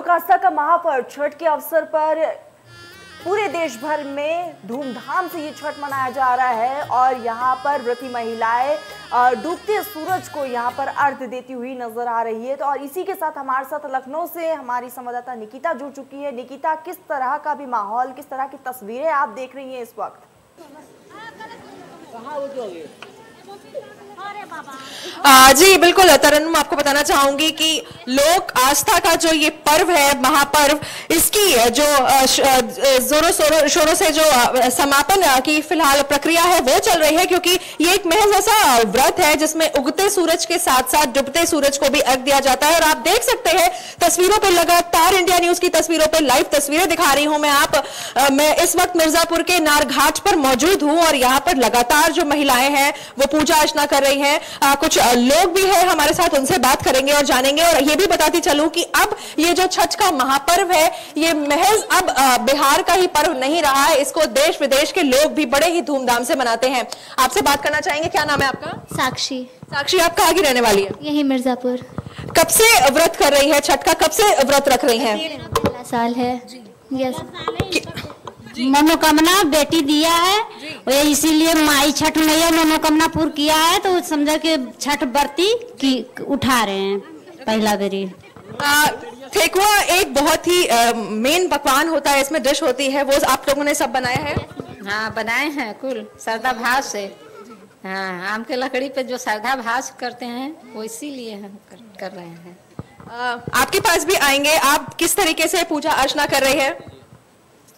लोक आस्था का महापर्व छठ के अवसर पर पूरे देश भर में धूमधाम से ये छठ मनाया जा रहा है और यहाँ पर व्रती महिलाएं डूबते सूरज को यहाँ पर अर्घ्य देती हुई नजर आ रही है। तो और इसी के साथ हमारे साथ लखनऊ से हमारी संवाददाता निकिता जुड़ चुकी है। निकिता, किस तरह का भी माहौल, किस तरह की तस्वीरें आप देख रही हैं इस वक्त? जी बिल्कुल तरन्नुम, आपको बताना चाहूंगी कि लोक आस्था का जो ये पर्व है, महापर्व, इसकी जो जोरों शोरों से जो समापन की फिलहाल प्रक्रिया है वो चल रही है, क्योंकि ये एक महज ऐसा व्रत है जिसमें उगते सूरज के साथ साथ डूबते सूरज को भी अर्घ दिया जाता है। और आप देख सकते हैं तस्वीरों पर, लगातार इंडिया न्यूज की तस्वीरों पर लाइव तस्वीरें दिखा रही हूं मैं इस वक्त मिर्जापुर के नार घाट पर मौजूद हूं और यहाँ पर लगातार जो महिलाएं हैं वो पूजा अर्चना कर रही हैं। कुछ लोग भी हैं हमारे साथ, उनसे बात करेंगे और जानेंगे। और ये भी बताती चलूं कि अब ये जो छठ का महापर्व है ये महज अब बिहार का ही पर्व नहीं रहा है, इसको देश विदेश के लोग भी बड़े ही धूमधाम से मनाते हैं। आपसे बात करना चाहेंगे, क्या नाम है आपका? साक्षी। साक्षी, आप कहाँ की रहने वाली है? यही मिर्जापुर। कब से व्रत कर रही है छठ का, कब से व्रत रख रही है? पहला साल है। यस। मनोकामना बेटी दिया है, इसीलिए माई छठ मैया मनोकामना पूर्ण किया है, तो समझा के छठ बरती की उठा रहे हैं पहला बेरी। ठेकुआ एक बहुत ही मेन पकवान होता है, इसमें डिश होती है, वो आप लोगों ने सब बनाया है? हाँ, बनाए हैं कुल श्रद्धा भाव से। हाँ, आम के लकड़ी पे जो श्रद्धा भाव करते हैं वो इसीलिए हम कर रहे हैं। आपके पास भी आएंगे, आप किस तरीके से पूजा अर्चना कर रही है?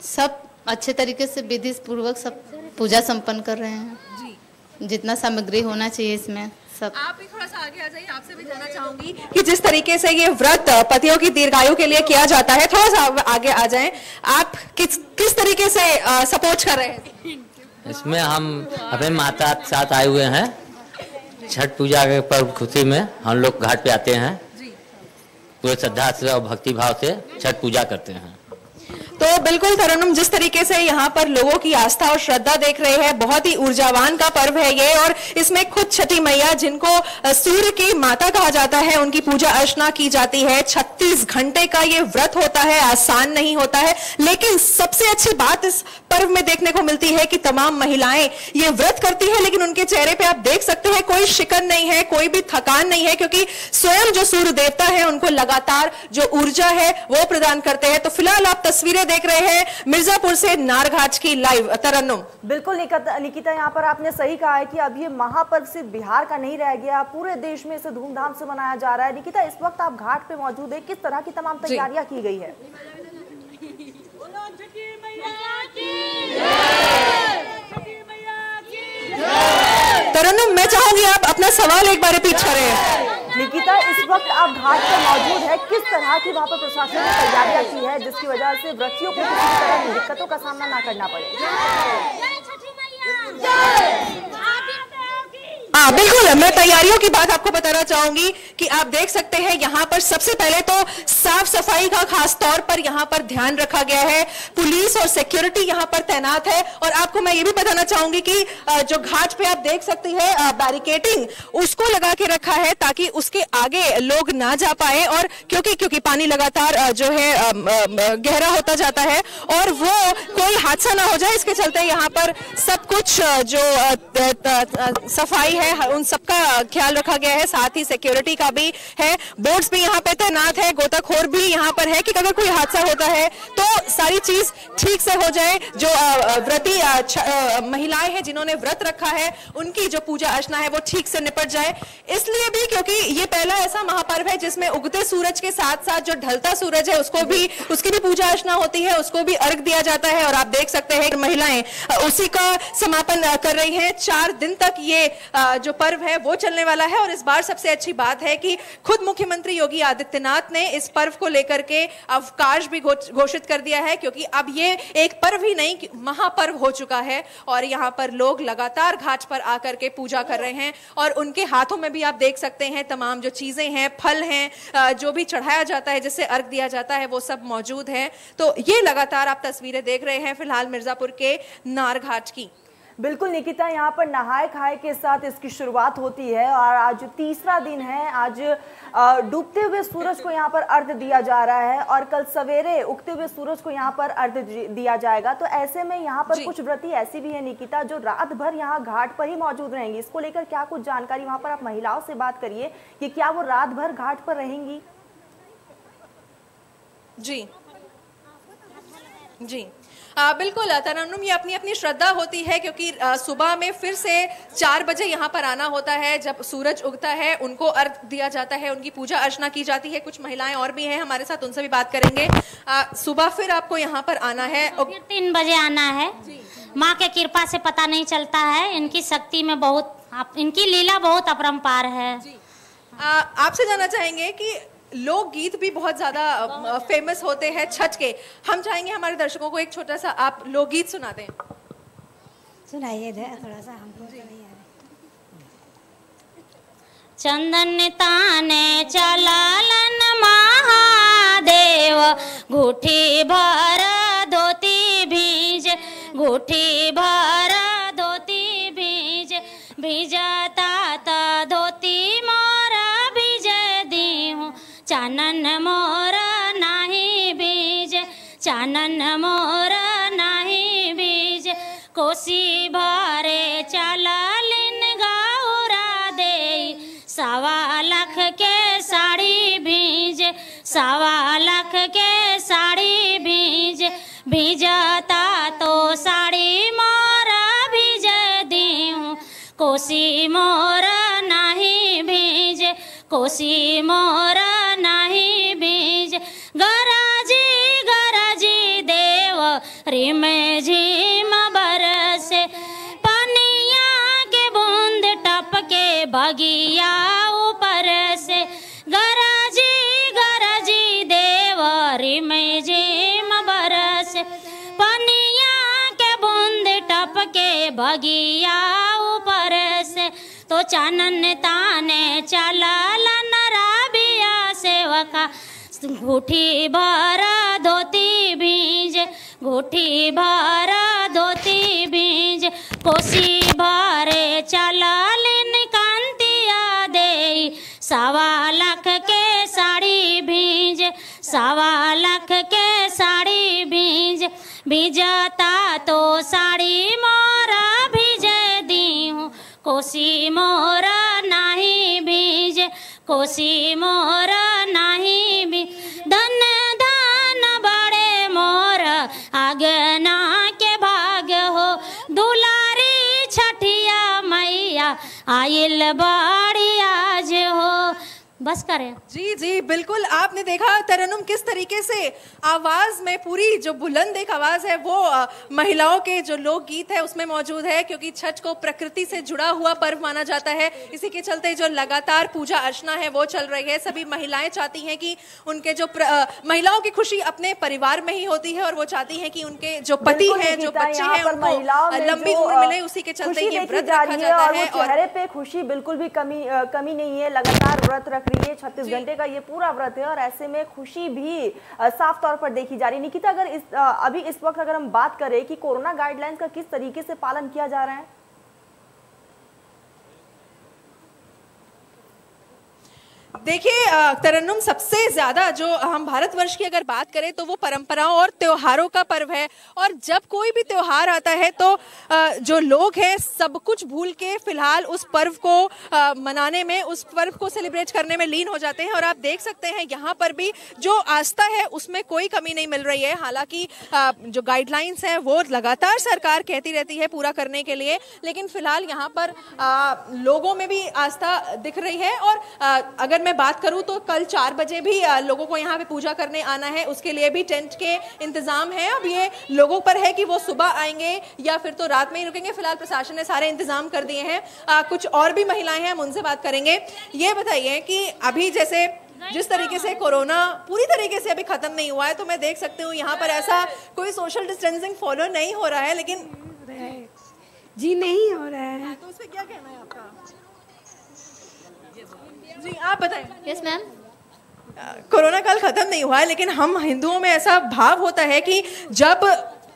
सब अच्छे तरीके से विधि पूर्वक सब पूजा संपन्न कर रहे हैं जी। जितना सामग्री होना चाहिए इसमें सब। आप भी थोड़ा सा आगे आ जाइए, आपसे भी जानना चाहूंगी कि जिस तरीके से ये व्रत पतियों की दीर्घायु के लिए किया जाता है, थोड़ा सा आगे आ जाएं। आप किस तरीके से सपोर्ट कर रहे हैं इसमें? हम अपने माता के साथ आए हुए हैं, छठ पूजा के पर्व खुशी में हम लोग घाट पे आते हैं, पूरे श्रद्धा से और भक्ति भाव से छठ पूजा करते हैं। तो बिल्कुल तरन्नुम, जिस तरीके से यहाँ पर लोगों की आस्था और श्रद्धा देख रहे हैं, बहुत ही ऊर्जावान का पर्व है ये। और इसमें खुद छठी मैया, जिनको सूर्य की माता कहा जाता है, उनकी पूजा अर्चना की जाती है। 36 घंटे का ये व्रत होता है, आसान नहीं होता है। लेकिन सबसे अच्छी बात इस पर्व में देखने को मिलती है कि तमाम महिलाएं ये व्रत करती है, लेकिन उनके चेहरे पे आप देख सकते हैं कोई शिकन नहीं है, कोई भी थकान नहीं है, क्योंकि स्वयं जो सूर्य देवता है उनको लगातार जो ऊर्जा है वो प्रदान करते हैं। तो फिलहाल आप तस्वीरें देख रहे हैं मिर्जापुर से नारघाट की लाइव। तरन्नुम, बिल्कुल निकिता, यहाँ पर आपने सही कहा है कि अब ये महापर्व सिर्फ बिहार का नहीं रह गया, पूरे देश में इसे धूमधाम से मनाया जा रहा है। निकिता, इस वक्त आप घाट पे मौजूद है, किस तरह की तमाम तैयारियां की गई है? तरन्नुम, मैं चाहूंगी आप अपना सवाल एक बार रिपीट करें। निकिता, इस वक्त आप घाट पर मौजूद है, किस तरह की वहाँ पर प्रशासन ने तैयारियां की है जिसकी वजह से व्रतियों को किसी तरह की दिक्कतों का सामना ना करना पड़े? बिल्कुल, मैं तैयारियों की बात आपको बताना चाहूंगी कि आप देख सकते हैं यहाँ पर सबसे पहले तो साफ सफाई का खास तौर पर यहाँ पर ध्यान रखा गया है। पुलिस और सिक्योरिटी यहाँ पर तैनात है। और आपको मैं ये भी बताना चाहूंगी कि जो घाट पे आप देख सकते हैं बैरिकेटिंग, उसको लगा के रखा है ताकि उसके आगे लोग ना जा पाए। और क्योंकि पानी लगातार जो है गहरा होता जाता है और वो कोई हादसा ना हो जाए, इसके चलते यहाँ पर सब कुछ जो सफाई है उन सबका ख्याल रखा गया है, साथ ही सिक्योरिटी का भी है। बोर्ड्स भी यहाँ पे तैनात है, गोताखोर भी यहाँ पर है कि अगर कोई हादसा होता है तो सारी चीज ठीक से हो जाए। जो व्रती महिलाएं हैं जिन्होंने व्रत रखा है, उनकी जो पूजा अर्चना है वो ठीक से निपट जाए। इसलिए भी क्योंकि ये पहला ऐसा महापर्व है जिसमें उगते सूरज के साथ साथ जो ढलता सूरज है उसकी भी पूजा अर्चना होती है, उसको भी अर्घ दिया जाता है। और आप देख सकते हैं महिलाएं उसी का समापन कर रही हैं। 4 दिन तक ये जो पर्व है वो चलने वाला है। और इस बार सबसे अच्छी बात है कि खुद मुख्यमंत्री योगी आदित्यनाथ ने इस पर्व को लेकर के अवकाश भी घोषित कर दिया है, क्योंकि अब ये एक पर्व ही नहीं महापर्व हो चुका है। और यहाँ पर लोग लगातार घाट पर आकर के पूजा कर रहे हैं और उनके हाथों में भी आप देख सकते हैं तमाम जो चीजें हैं, फल हैं, जो भी चढ़ाया जाता है, जिससे अर्घ दिया जाता है, वो सब मौजूद है। तो ये लगातार आप तस्वीरें देख रहे हैं फिलहाल मिर्जापुर के नारघाट की। बिल्कुल निकिता, यहाँ पर नहाए खाए के साथ इसकी शुरुआत होती है और आज तीसरा दिन है। आज डूबते हुए सूरज को यहाँ पर अर्घ दिया जा रहा है और कल सवेरे उगते हुए सूरज को यहाँ पर अर्घ दिया जाएगा। तो ऐसे में यहाँ पर कुछ व्रती ऐसी भी है निकिता जो रात भर यहाँ घाट पर ही मौजूद रहेंगी। इसको लेकर क्या कुछ जानकारी, वहाँ पर आप महिलाओं से बात करिए कि क्या वो रात भर घाट पर रहेंगी? जी जी बिल्कुल तरन्नुम, ये अपनी अपनी श्रद्धा होती है क्योंकि सुबह में फिर से 4 बजे यहाँ पर आना होता है। जब सूरज उगता है उनको अर्घ दिया जाता है, उनकी पूजा अर्चना की जाती है। कुछ महिलाएं और भी हैं हमारे साथ, उनसे भी बात करेंगे। सुबह फिर आपको यहाँ पर आना है, फिर 3 बजे आना है। माँ के कृपा से पता नहीं चलता है, इनकी शक्ति में बहुत, इनकी लीला बहुत अपरंपार है। आपसे जानना चाहेंगे कि लोकगीत भी बहुत ज्यादा फेमस होते हैं छठ के। हम चाहेंगे हमारे दर्शकों को एक छोटा सा आप लोकगीत सुना दें। सुनाइए थोड़ा सा हमको। चंदन ताने चलालन महादेव, घूठी भर धोती भीज, घूठी भर धोती भीज, भीजता त धोती मोर भीज दीहूँ, चानन मोर नाही बीज, चानन मोर नाही बीज, कोसी भरे चलालिन गौरा दे, 1.25 लाख के साड़ी भीज, 1.25 लाख के साड़ी भीज, भीजता तो साड़ी मोर भीज दीहूँ, कोसी मोर नाही भीज, कोसी मोर नाही बीज, गरजी गरजी देव रिम झिम बरसे, पनिया के बूंद टपके बगिया ऊपर से, गरजी गरजी देव रिम झिम बरसे, पनिया के बूंद टपके बगिया ऊपर से, तो चानन ताने चलालन राबिया सेवका, घूठी भर धोती भीज, घूठी भर धोती भीज, कोसी भरे चलालिन कांतिया दे, 1.25 लाख के साड़ी भीज, 1.25 लाख के साड़ी भीज, भीजता तो साड़ी मोर भीज दीहूँ, कोसी मोर नाही भीज, कोसी मोर नाही भीज, धन धन बड़े मोर आगना के भाग हो, दुलारी छठिया मैया आइल बाड़ी आज हो। बस करें। जी जी बिल्कुल, आपने देखा तरन्नुम किस तरीके से आवाज में पूरी जो बुलंद एक आवाज है वो महिलाओं के जो लोकगीत है उसमें मौजूद है, क्योंकि छठ को प्रकृति से जुड़ा हुआ पर्व माना जाता है। इसी के चलते जो लगातार पूजा अर्चना है वो चल रही है। सभी महिलाएं चाहती हैं कि उनके जो महिलाओं की खुशी अपने परिवार में ही होती है और वो चाहती हैं कि उनके जो पति हैं, जो बच्चे हैं, उनको लंबी उम्र मिले। उसी के चलते ये व्रत रखा जाता है और चेहरे पे खुशी बिल्कुल भी कमी नहीं है। लगातार व्रत रख रही है, 36 घंटे का ये पूरा व्रत है और ऐसे में खुशी भी साफ तौर पर देखी जा रही है। निकिता, अगर अभी इस वक्त अगर हम बात करें कि कोरोना गाइडलाइंस का किस तरीके से पालन किया जा रहा है? देखिए तरन्नुम, सबसे ज्यादा जो हम भारतवर्ष की अगर बात करें तो वो परंपराओं और त्योहारों का पर्व है। और जब कोई भी त्योहार आता है तो जो लोग हैं सब कुछ भूल के फिलहाल उस पर्व को मनाने में, उस पर्व को सेलिब्रेट करने में लीन हो जाते हैं। और आप देख सकते हैं यहाँ पर भी जो आस्था है उसमें कोई कमी नहीं मिल रही है। हालांकि जो गाइडलाइंस हैं वो लगातार सरकार कहती रहती है पूरा करने के लिए, लेकिन फिलहाल यहाँ पर लोगों में भी आस्था दिख रही है। और अगर मैं बात करूं तो कल 4 बजे भी लोगों को यहाँ पे पूजा करने आना है, उसके लिए भी टेंट के इंतजाम है। अब ये लोगों पर है कि वो सुबह आएंगे या फिर तो रात में ही रुकेंगे। फिलहाल प्रशासन ने सारे इंतजाम कर दिए हैं। कुछ और भी महिलाएं हैं, हम उनसे बात करेंगे। ये बताइए कि अभी जैसे जिस तरीके से कोरोना पूरी तरीके से अभी खत्म नहीं हुआ है, तो मैं देख सकती हूँ यहाँ पर ऐसा कोई सोशल डिस्टेंसिंग फॉलो नहीं हो रहा है, लेकिन जी नहीं हो रहा है। तो उस पर क्या कहना है आपका? जी आप बताएं। Yes ma'am. कोरोना काल खत्म नहीं हुआ है, लेकिन हम हिंदुओं में ऐसा भाव होता है कि जब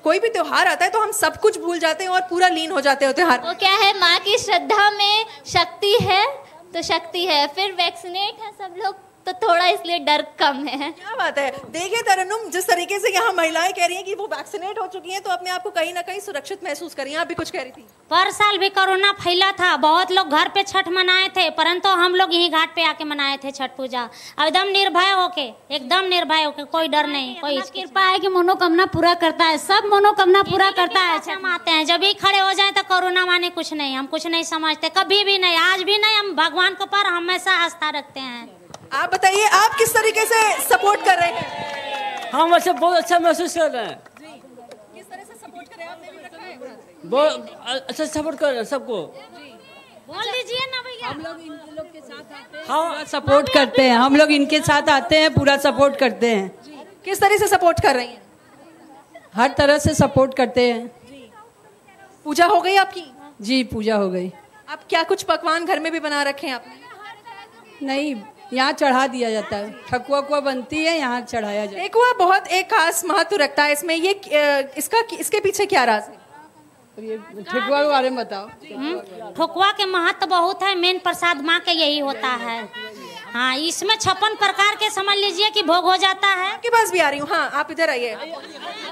कोई भी त्योहार आता है तो हम सब कुछ भूल जाते हैं और पूरा लीन हो जाते हैं त्योहार। वो क्या है, माँ की श्रद्धा में शक्ति है तो शक्ति है, फिर वैक्सीनेट है सब लोग तो थोड़ा इसलिए डर कम है। क्या बात है। देखिए तरन्नुम, जिस तरीके से यहाँ महिलाएं कह रही हैं कि वो वैक्सीनेट हो चुकी हैं तो अपने आप को कहीं ना कहीं सुरक्षित महसूस कर रही हैं। आप भी कुछ कह रही थी। पर साल भी कोरोना फैला था, बहुत लोग घर पे छठ मनाए थे, परंतु हम लोग यही घाट पे आके मनाए थे छठ पूजा, एकदम निर्भय होके, एकदम निर्भय होके, कोई डर नहीं, कोई कृपा है कि मनोकामना पूरा करता है, सब मनोकामना पूरा करता है। हम आते हैं जब भी खड़े हो जाए तो कोरोना माने कुछ नहीं, हम कुछ नहीं समझते, कभी भी नहीं, आज भी नहीं, हम भगवान के पर हमेशा आस्था रखते हैं। आप बताइए, आप किस तरीके से सपोर्ट कर रहे हैं? हम वैसे बहुत अच्छा महसूस कर रहे हैं। किस तरह से सपोर्ट कर रहे हैं? आपने भी रखा है? बहुत अच्छा सपोर्ट कर रहे हैं सबको। बोल दीजिए ना भैया। हम लोग इन लोग के साथ आते हैं, हाँ सपोर्ट करते हैं, हम लोग इनके साथ आते हैं, पूरा सपोर्ट करते हैं। किस तरह से सपोर्ट कर रही हैं? हर तरह से सपोर्ट करते हैं। पूजा हो गई आपकी? जी पूजा हो गई। आप क्या कुछ पकवान घर में भी बना रखे हैं आपने? नहीं, यहाँ चढ़ा दिया जाता है, ठकुआ कुआ बनती है, यहाँ चढ़ाया जाता है। ठकुआ बहुत एक खास महत्व रखता है इसमें, ये इसके पीछे क्या राज है? ये ठकुआ के बारे में बताओ। ठकुआ के महत्व बहुत है, मेन प्रसाद माँ के यही होता है। हाँ, इसमें 56 प्रकार के समझ लीजिए कि भोग हो जाता है। आपके पास भी आ रही हूँ। हाँ, आप इधर आइए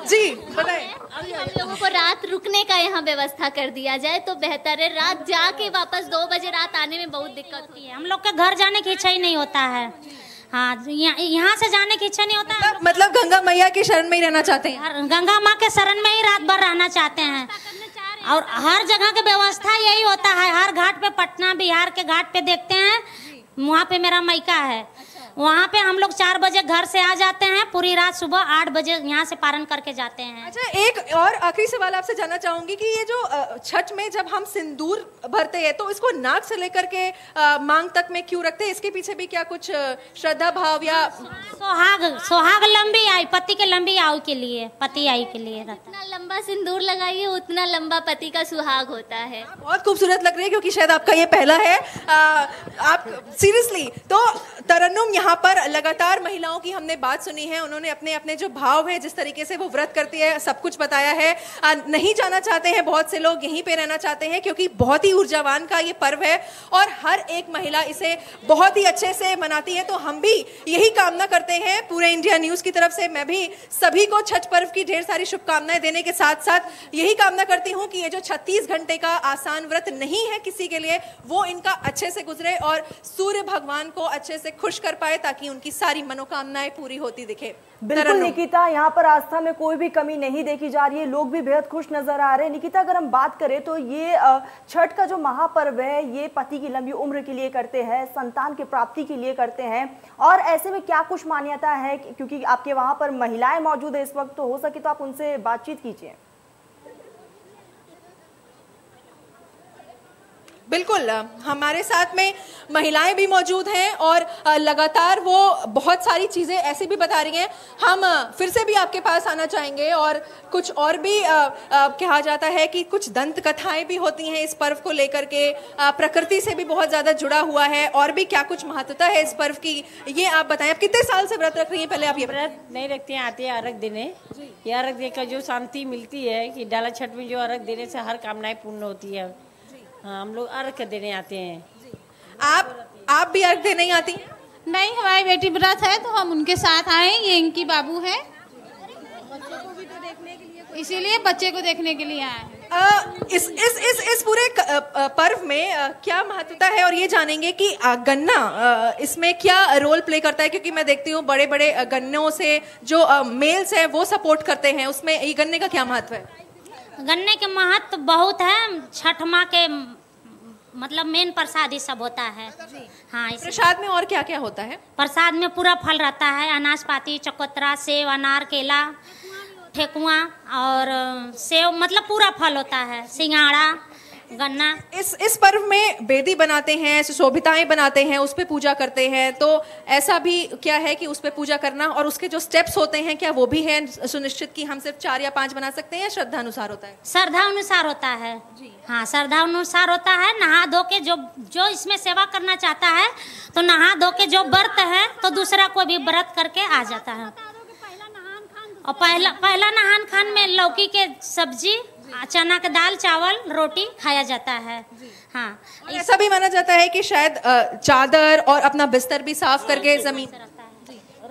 जी, बताएं। हम लोगों को रात रुकने का यहाँ व्यवस्था कर दिया जाए तो बेहतर है, रात जाके वापस 2 बजे रात आने में बहुत दिक्कत होती है। हम लोग के घर जाने की इच्छा ही नहीं होता है। हाँ, यहाँ से जाने की इच्छा नहीं होता है। मतलब गंगा मैया के शरण में ही रहना चाहते हैं? गंगा माँ के शरण में ही रात भर रहना चाहते हैं, और हर जगह की व्यवस्था यही होता है। हर घाट पे, पटना बिहार के घाट पे देखते हैं, वहाँ पे मेरा मायका है, वहाँ पे हम लोग 4 बजे घर से आ जाते हैं, पूरी रात सुबह 8 बजे यहाँ से पारण करके जाते हैं। अच्छा, एक और आखिरी सवाल आपसे जानना चाहूंगी कि ये जो छठ में जब हम सिंदूर भरते हैं तो इसको नाक से लेकर के मांग तक में क्यों रखते हैं? इसके पीछे भी क्या कुछ श्रद्धा भाव या सोहाग लंबी आई, पति के लंबी आयु के लिए, पति आयु के लिए रहता है। जितना लंबा सिंदूर लगाइए उतना लंबा पति का सुहाग होता है। बहुत खूबसूरत लग रही है क्योंकि शायद आपका ये पहला है। आप सीरियसली तो तरन्नुम, यहाँ पर लगातार महिलाओं की हमने बात सुनी है, उन्होंने अपने अपने जो भाव है, जिस तरीके से वो व्रत करती है, सब कुछ बताया है। नहीं जाना चाहते हैं बहुत से लोग, यहीं पे रहना चाहते हैं क्योंकि बहुत ही ऊर्जावान का ये पर्व है और हर एक महिला इसे बहुत ही अच्छे से मनाती है। तो हम भी यही कामना करते हैं पूरे इंडिया न्यूज की तरफ से। मैं भी सभी को छठ पर्व की ढेर सारी शुभकामनाएं देने के साथ साथ यही कामना करती हूँ कि ये जो 36 घंटे का आसान व्रत नहीं है किसी के लिए, वो इनका अच्छे से गुजरे और सूर्य भगवान को अच्छे से खुश कर पाए ताकि उनकी सारी मनोकामनाएं पूरी होती दिखे। बिल्कुल निकिता, यहाँ पर आस्था में कोई भी कमी नहीं देखी जा रही है, लोग भी बेहद खुश नजर आ रहे हैं। निकिता, अगर हम बात करें तो ये छठ का जो महापर्व है, ये पति की लंबी उम्र के लिए करते हैं, संतान की प्राप्ति के लिए करते हैं, और ऐसे में क्या कुछ मान्यता है? क्योंकि आपके वहां पर महिलाएं मौजूद है इस वक्त, तो हो सके तो आप उनसे बातचीत कीजिए। बिल्कुल, हमारे साथ में महिलाएं भी मौजूद हैं और लगातार वो बहुत सारी चीज़ें ऐसी भी बता रही हैं। हम फिर से भी आपके पास आना चाहेंगे और कुछ और भी कहा जाता है कि कुछ दंत कथाएं भी होती हैं इस पर्व को लेकर के, प्रकृति से भी बहुत ज़्यादा जुड़ा हुआ है और भी क्या कुछ महत्वता है इस पर्व की, ये आप बताएं। आप कितने साल से व्रत रख रही हैं? पहले आप ये व्रत नहीं रखते हैं, आते हैं अर्घ देने। ये अर्घ देकर जो शांति मिलती है कि डाला छठ में जो अर्घ देने से हर कामनाएं पूर्ण होती है। हाँ, हम लोग अर्घ देने आते हैं। आप भी अर्घ देने आती हैं? नहीं, हमारी बेटी व्रत है तो हम उनके साथ आए, ये इनकी बाबू है, इसीलिए बच्चे को देखने के लिए आए हैं। इस पूरे पर्व में क्या महत्वता है और ये जानेंगे कि गन्ना इसमें क्या रोल प्ले करता है, क्योंकि मैं देखती हूँ बड़े बड़े गन्नों से जो मेल्स है वो सपोर्ट करते हैं, उसमें ये गन्ने का क्या महत्व है? गन्ने के महत्व बहुत है, छठ माँ के मतलब मेन प्रसाद ही सब होता है। हाँ, प्रसाद में और क्या क्या होता है? प्रसाद में पूरा फल रहता है, अनाशपाती, चकोतरा, सेव, अनार, केला, ठेकुआ और सेव, मतलब पूरा फल होता है, सिंघाड़ा, गन्ना। इस पर्व में बेदी बनाते हैं, सुशोभिताएं बनाते हैं, उस पे पूजा करते हैं, तो ऐसा भी क्या है कि उस पे पूजा करना और उसके जो स्टेप्स होते हैं क्या वो भी है सुनिश्चित कि हम सिर्फ 4 या 5 बना सकते हैं या श्रद्धा अनुसार होता है? श्रद्धा अनुसार होता है। हाँ, श्रद्धा अनुसार होता है। नहा धो के जो इसमें सेवा करना चाहता है तो नहा धो के जो व्रत है तो दूसरा कोई भी व्रत करके आ जाता है। और पहला नहान खान में लौकी के सब्जी, चना का दाल, चावल, रोटी खाया जाता है। हाँ, ऐसा भी माना जाता है कि शायद चादर और अपना बिस्तर भी साफ करके जमीन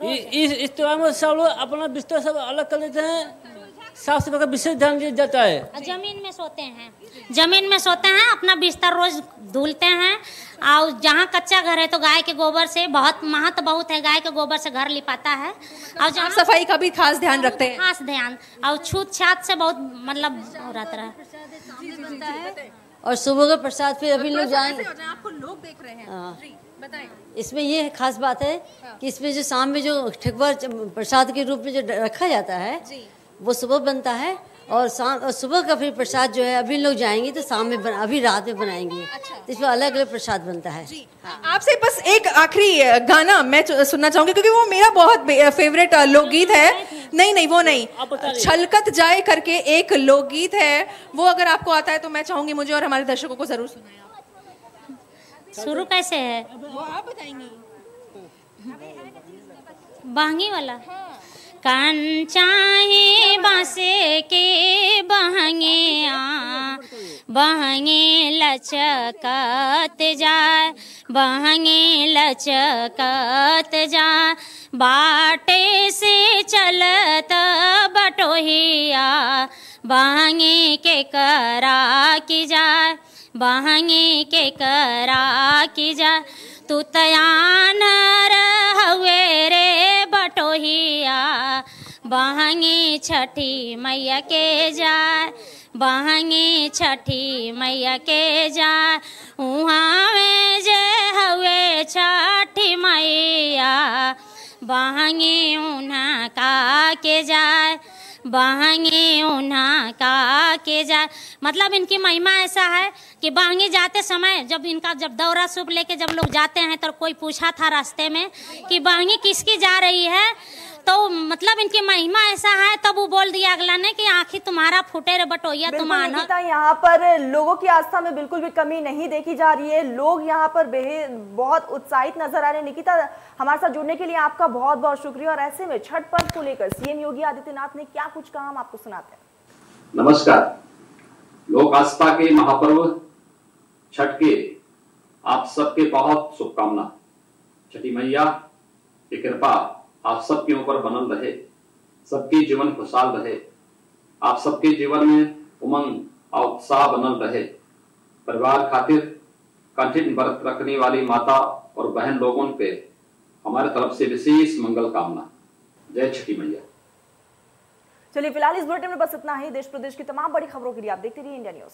इस त्योहार में सब लोग अपना बिस्तर सब अलग कर लेते हैं, साफ सफाई का विशेष ध्यान दिया जाता है। जमीन में सोते हैं, जमीन में सोते हैं, अपना बिस्तर रोज धुलते हैं। और जहाँ कच्चा घर है तो गाय के गोबर से, बहुत महत्व बहुत है, गाय के गोबर से घर लिपाता है। और जहाँ सफाई का भी खास ध्यान रखते हैं, खास ध्यान, और छूत छात से बहुत मतलब रहता है। और सुबह का प्रसाद फिर अभी लोग जाएंगे, आपको लोग देख रहे हैं। इसमें ये खास बात है कि इसमें जो शाम में जो ठेकुआ प्रसाद के रूप में जो रखा जाता है वो सुबह बनता है, और शाम और सुबह का फिर प्रसाद जो है अभी लोग जाएंगे तो शाम में अभी रात में बनाएंगे। तो इसमें अलग अलग प्रसाद बनता है। आपसे बस एक आखिरी गाना मैं सुनना चाहूंगी, क्योंकि वो मेरा बहुत फेवरेट लोकगीत है। नहीं वो नहीं, छलकत जाए करके एक लोकगीत है, वो अगर आपको आता है तो मैं चाहूंगी मुझे और हमारे दर्शकों को जरूर सुनाएं। शुरू कैसे है वो आप बताएंगी? बहंगी वाला। कंचाहे बांसे के बहंगिया, बहंगे लचकत जाए, बहंगे लचकत जाए, बाटे से चलत बटोहिया, बहंगे के करा की जाए, बहंगे के करा की जाए। तू तयान रहुए रे बटोहिया, बहंगे छठी मैया के जाए, बहंगे छठी मैया के जाए। उहाँ में जे हुए छठी मैया, बहंगे उन्हा का के जाए, बहंगे उन्हा का के जाए। मतलब इनकी महिमा ऐसा है कि बहंगी जाते समय जब दौरा सूप लेके जब लोग जाते हैं तो कोई पूछा था रास्ते में कि बहंगी किसकी जा रही है, तो मतलब इनकी महिमा ऐसा है, तब वो बोल दिया अगला ने कि आखिर तुम्हारा फूटे रे बटोहिया तुम आना। यहाँ पर लोगों की आस्था में बिल्कुल भी कमी नहीं देखी जा रही है, लोग यहाँ पर बहुत उत्साहित नजर आ रहे हैं। निकिता, हमारे साथ जुड़ने के लिए आपका बहुत बहुत शुक्रिया। और ऐसे में छठ पर्व को लेकर सीएम योगी आदित्यनाथ ने क्या कुछ कहा, हम आपको सुनाते हैं। नमस्कार। लोक आस्था के महापर्व छठ के आप सबके बहुत शुभकामना। छठी मैया की कृपा आप सबके ऊपर बनल रहे, सबके जीवन खुशहाल रहे, आप सबके जीवन में उमंग और उत्साह बनल रहे। परिवार खातिर कठिन व्रत रखने वाली माता और बहन लोगों पे हमारे तरफ से विशेष मंगल कामना। जय छठी मैया। चलिए फिलहाल इस बुलेटिन में बस इतना ही। देश प्रदेश की तमाम बड़ी खबरों के लिए आप देखते रहिए इंडिया न्यूज।